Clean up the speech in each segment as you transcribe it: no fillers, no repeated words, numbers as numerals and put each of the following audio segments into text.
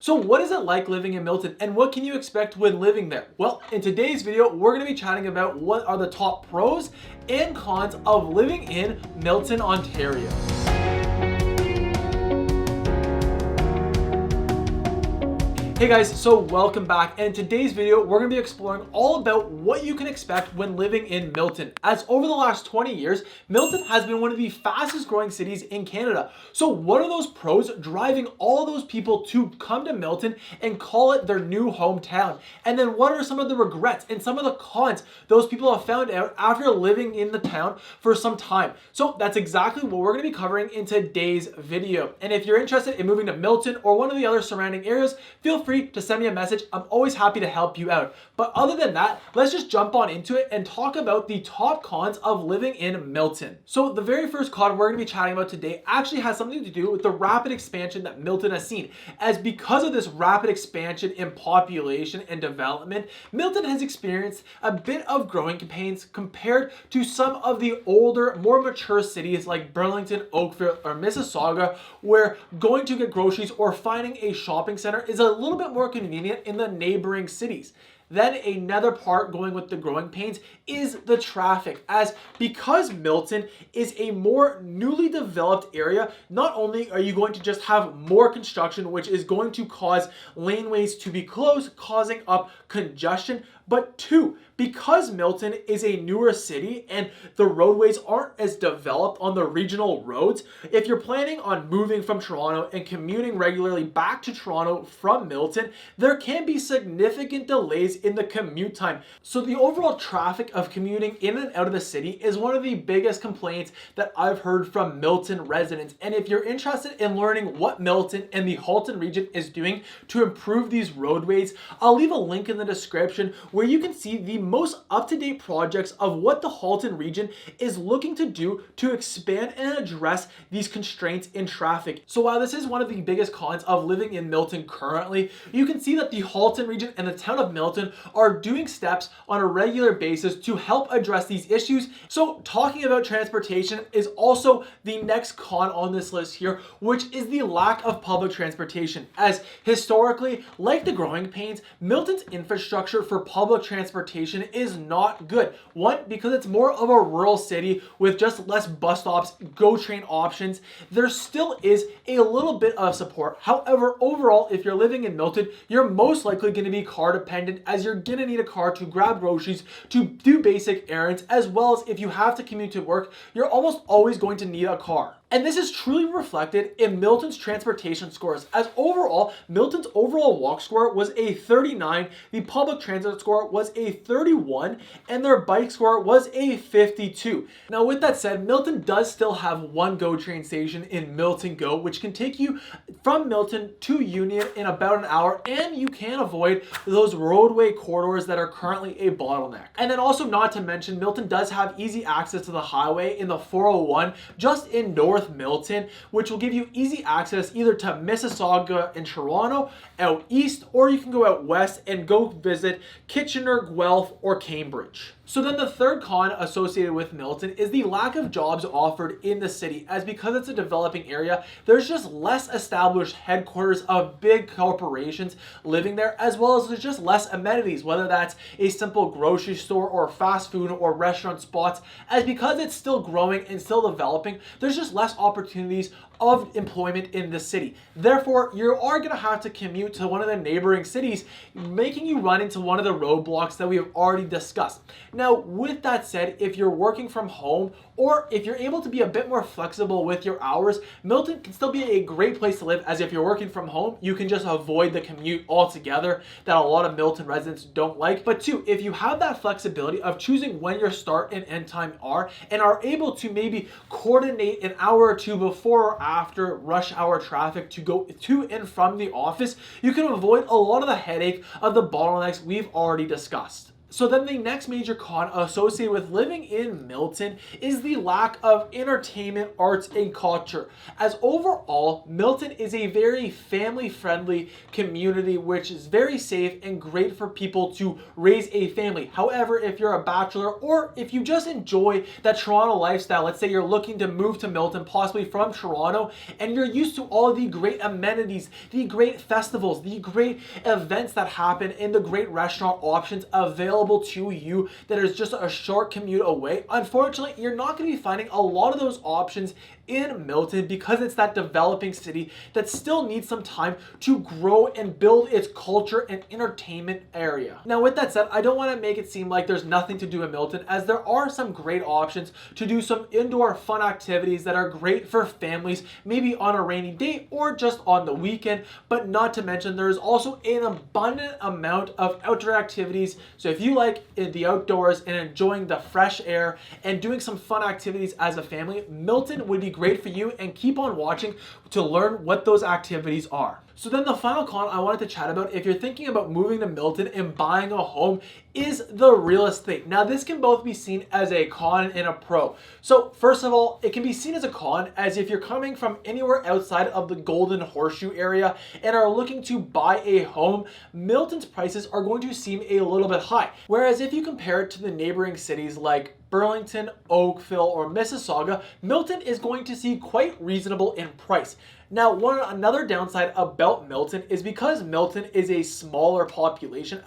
So what is it like living in Milton and what can you expect when living there? Well, in today's video, we're going to be chatting about what are the top pros and cons of living in Milton, Ontario. Hey guys, so welcome back, and in today's video we're going to be exploring all about what you can expect when living in Milton, as over the last 20 years Milton has been one of the fastest growing cities in Canada. So what are those pros driving all of those people to come to Milton and call it their new hometown? And then what are some of the regrets and some of the cons those people have found out after living in the town for some time? So that's exactly what we're going to be covering in today's video. And if you're interested in moving to Milton or one of the other surrounding areas, feel free to send me a message. I'm always happy to help you out. But other than that, let's just jump on into it and talk about the top cons of living in Milton. So the very first con we're going to be chatting about today actually has something to do with the rapid expansion that Milton has seen. As because of this rapid expansion in population and development, Milton has experienced a bit of growing pains compared to some of the older, more mature cities like Burlington, Oakville, or Mississauga, where going to get groceries or finding a shopping center is a little bit more convenient in the neighboring cities. Then another part going with the growing pains is the traffic, as because Milton is a more newly developed area, not only are you going to just have more construction, which is going to cause laneways to be closed, causing up congestion, but two, because Milton is a newer city and the roadways aren't as developed on the regional roads, if you're planning on moving from Toronto and commuting regularly back to Toronto from Milton, there can be significant delays in the commute time. So the overall traffic of commuting in and out of the city is one of the biggest complaints that I've heard from Milton residents. And if you're interested in learning what Milton and the Halton region is doing to improve these roadways, I'll leave a link in the description where you can see the most up-to-date projects of what the Halton region is looking to do to expand and address these constraints in traffic. So while this is one of the biggest cons of living in Milton currently, you can see that the Halton region and the town of Milton are doing steps on a regular basis to help address these issues. So talking about transportation is also the next con on this list here, which is the lack of public transportation, as historically, like the growing pains, Milton's infrastructure for public transportation is not good. One, because it's more of a rural city with just less bus stops, GO train options. There still is a little bit of support. However, overall, if you're living in Milton, you're most likely going to be car dependent, as you're going to need a car to grab groceries, to do basic errands, as well as if you have to commute to work, you're almost always going to need a car. And this is truly reflected in Milton's transportation scores, as overall, Milton's overall walk score was a 39, the public transit score was a 31, and their bike score was a 52. Now with that said, Milton does still have one GO train station in Milton Go, which can take you from Milton to Union in about an hour, and you can avoid those roadway corridors that are currently a bottleneck. And then also, not to mention, Milton does have easy access to the highway in the 401 just in North Milton, which will give you easy access either to Mississauga and Toronto out east, or you can go out west and go visit Kitchener, Guelph, or Cambridge. So then the third con associated with Milton is the lack of jobs offered in the city, as because it's a developing area, there's just less established headquarters of big corporations living there, as well as there's just less amenities, whether that's a simple grocery store or fast food or restaurant spots, as because it's still growing and still developing, there's just less opportunities of employment in the city. Therefore, you are going to have to commute to one of the neighboring cities, making you run into one of the roadblocks that we have already discussed. Now, with that said, if you're working from home or if you're able to be a bit more flexible with your hours, Milton can still be a great place to live, as if you're working from home, you can just avoid the commute altogether that a lot of Milton residents don't like. But two, if you have that flexibility of choosing when your start and end time are, and are able to maybe coordinate an hour or two before or after rush hour traffic to go to and from the office, you can avoid a lot of the headache of the bottlenecks we've already discussed. So then the next major con associated with living in Milton is the lack of entertainment, arts, and culture. As overall, Milton is a very family-friendly community, which is very safe and great for people to raise a family. However, if you're a bachelor or if you just enjoy that Toronto lifestyle, let's say you're looking to move to Milton, possibly from Toronto, and you're used to all of the great amenities, the great festivals, the great events that happen, and the great restaurant options available to you that is just a short commute away, unfortunately, you're not going to be finding a lot of those options in Milton because it's that developing city that still needs some time to grow and build its culture and entertainment area. Now, with that said, I don't want to make it seem like there's nothing to do in Milton, as there are some great options to do some indoor fun activities that are great for families, maybe on a rainy day or just on the weekend, but not to mention there's also an abundant amount of outdoor activities. So if you like the outdoors and enjoying the fresh air and doing some fun activities as a family, Milton would be great for you, and keep on watching to learn what those activities are. So then the final con I wanted to chat about if you're thinking about moving to Milton and buying a home is the real estate. Now this can both be seen as a con and a pro. So first of all, it can be seen as a con as if you're coming from anywhere outside of the Golden Horseshoe area and are looking to buy a home, Milton's prices are going to seem a little bit high. Whereas if you compare it to the neighboring cities like Burlington, Oakville, or Mississauga, Milton is going to see quite reasonable in price. Now, another downside about Milton is because Milton is a smaller population,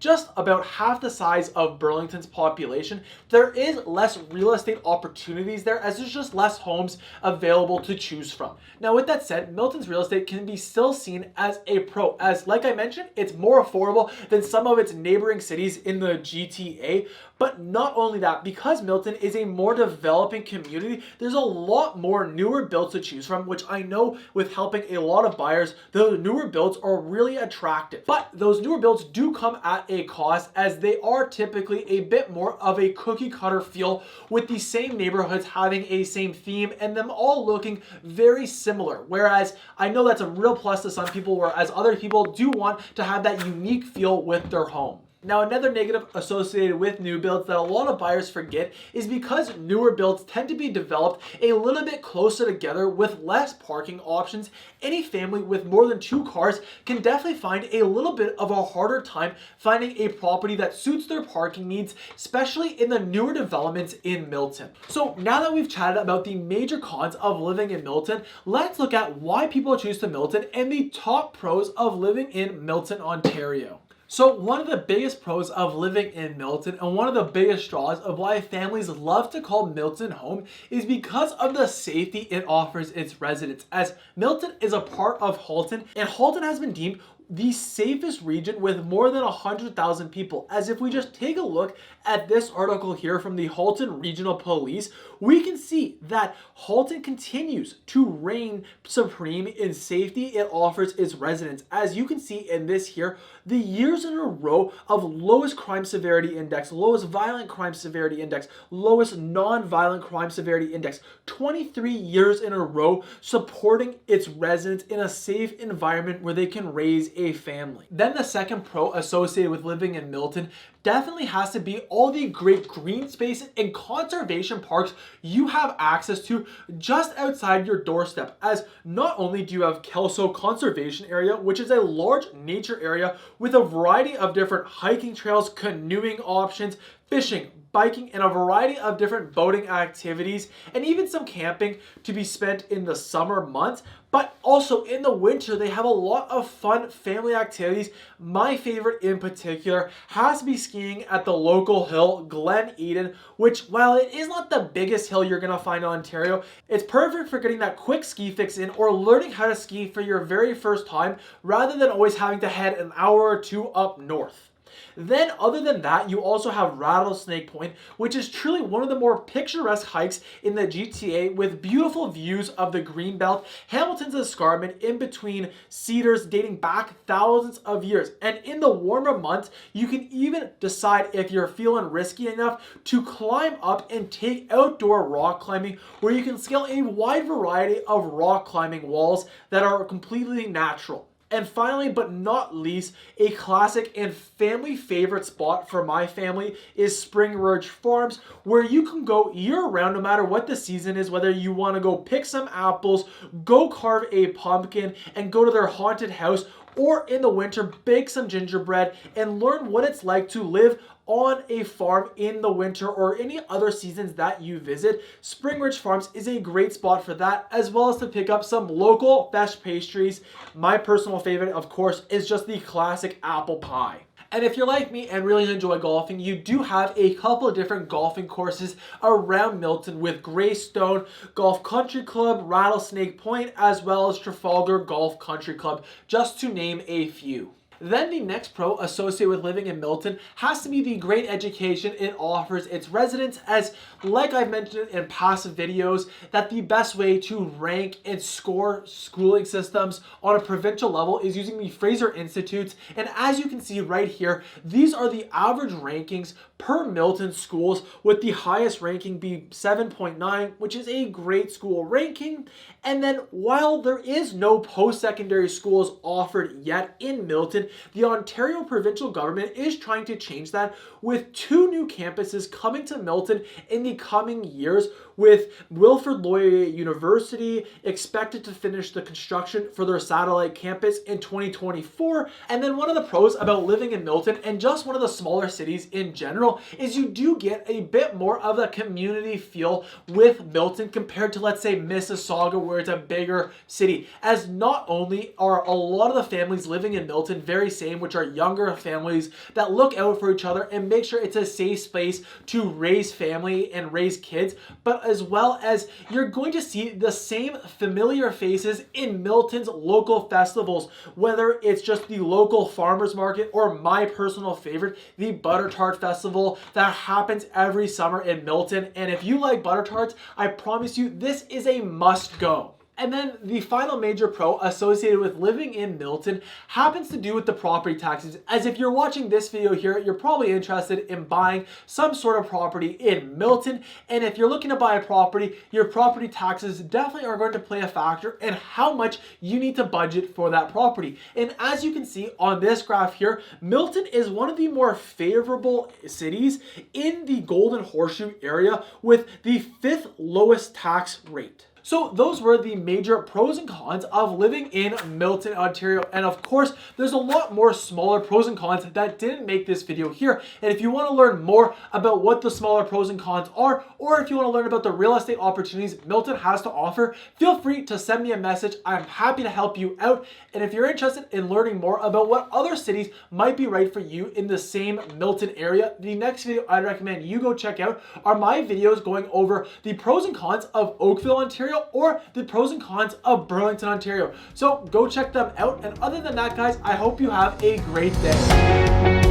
just about half the size of Burlington's population, there is less real estate opportunities there as there's just less homes available to choose from. Now, with that said, Milton's real estate can be still seen as a pro, as like I mentioned, it's more affordable than some of its neighboring cities in the GTA. But not only that, because Milton is a more developing community, there's a lot more newer builds to choose from, which I know with helping a lot of buyers, the newer builds are really attractive. But those newer builds do come at a cost, as they are typically a bit more of a cookie cutter feel, with the same neighborhoods having a same theme and them all looking very similar. Whereas I know that's a real plus to some people, whereas other people do want to have that unique feel with their home. Now, another negative associated with new builds that a lot of buyers forget is because newer builds tend to be developed a little bit closer together with less parking options. Any family with more than 2 cars can definitely find a little bit of a harder time finding a property that suits their parking needs, especially in the newer developments in Milton. So now that we've chatted about the major cons of living in Milton, let's look at why people choose to Milton and the top pros of living in Milton, Ontario. So one of the biggest pros of living in Milton and one of the biggest draws of why families love to call Milton home is because of the safety it offers its residents, as Milton is a part of Halton, and Halton has been deemed the safest region with more than 100,000 people. As if we just take a look at this article here from the Halton Regional Police, we can see that Halton continues to reign supreme in safety it offers its residents. As you can see in this here, the years in a row of lowest crime severity index, lowest violent crime severity index, lowest non-violent crime severity index, 23 years in a row supporting its residents in a safe environment where they can raise a family. Then the second pro associated with living in Milton definitely has to be all the great green spaces and conservation parks you have access to just outside your doorstep. As not only do you have Kelso Conservation Area, which is a large nature area with a variety of different hiking trails, canoeing options, fishing, biking, and a variety of different boating activities, and even some camping to be spent in the summer months. But also in the winter, they have a lot of fun family activities. My favorite in particular has to be skiing at the local hill, Glen Eden, which, while it is not the biggest hill you're gonna find in Ontario, it's perfect for getting that quick ski fix in or learning how to ski for your very first time, rather than always having to head an hour or 2 up north. Then other than that, you also have Rattlesnake Point, which is truly one of the more picturesque hikes in the GTA, with beautiful views of the Greenbelt, Hamilton's escarpment in between cedars dating back thousands of years. And in the warmer months, you can even decide if you're feeling risky enough to climb up and take outdoor rock climbing, where you can scale a wide variety of rock climbing walls that are completely natural. And finally, but not least, a classic and family favorite spot for my family is Spring Ridge Farms, where you can go year-round no matter what the season is, whether you want to go pick some apples, go carve a pumpkin, and go to their haunted house, or in the winter, bake some gingerbread and learn what it's like to live on a farm in the winter or any other seasons that you visit. Spring Ridge Farms is a great spot for that, as well as to pick up some local fresh pastries. My personal favorite, of course, is just the classic apple pie. And if you're like me and really enjoy golfing, you do have a couple of different golfing courses around Milton with Greystone Golf Country Club, Rattlesnake Point, as well as Trafalgar Golf Country Club, just to name a few. Then the next pro associated with living in Milton has to be the great education it offers its residents, as like I've mentioned in past videos, that the best way to rank and score schooling systems on a provincial level is using the Fraser Institutes. And as you can see right here, these are the average rankings per Milton schools, with the highest ranking being 7.9, which is a great school ranking. And then while there is no post-secondary schools offered yet in Milton, the Ontario provincial government is trying to change that, with 2 new campuses coming to Milton in the coming years, with Wilfrid Laurier University expected to finish the construction for their satellite campus in 2024. And then one of the pros about living in Milton, and just one of the smaller cities in general, is you do get a bit more of a community feel with Milton compared to, let's say, Mississauga, where it's a bigger city, as not only are a lot of the families living in Milton very same, which are younger families that look out for each other and make sure it's a safe space to raise family and raise kids, but as well as you're going to see the same familiar faces in Milton's local festivals, whether it's just the local farmers market or my personal favorite, the Butter Tart Festival that happens every summer in Milton. And if you like butter tarts, I promise you this is a must go. And then the final major pro associated with living in Milton happens to do with the property taxes. As if you're watching this video here, you're probably interested in buying some sort of property in Milton. And if you're looking to buy a property, your property taxes definitely are going to play a factor in how much you need to budget for that property. And as you can see on this graph here, Milton is one of the more favorable cities in the Golden Horseshoe area, with the 5th lowest tax rate. So those were the major pros and cons of living in Milton, Ontario. And of course, there's a lot more smaller pros and cons that didn't make this video here. And if you want to learn more about what the smaller pros and cons are, or if you want to learn about the real estate opportunities Milton has to offer, feel free to send me a message. I'm happy to help you out. And if you're interested in learning more about what other cities might be right for you in the same Milton area, the next video I'd recommend you go check out are my videos going over the pros and cons of Oakville, Ontario, or the pros and cons of Burlington, Ontario. So go check them out. And other than that, guys, I hope you have a great day.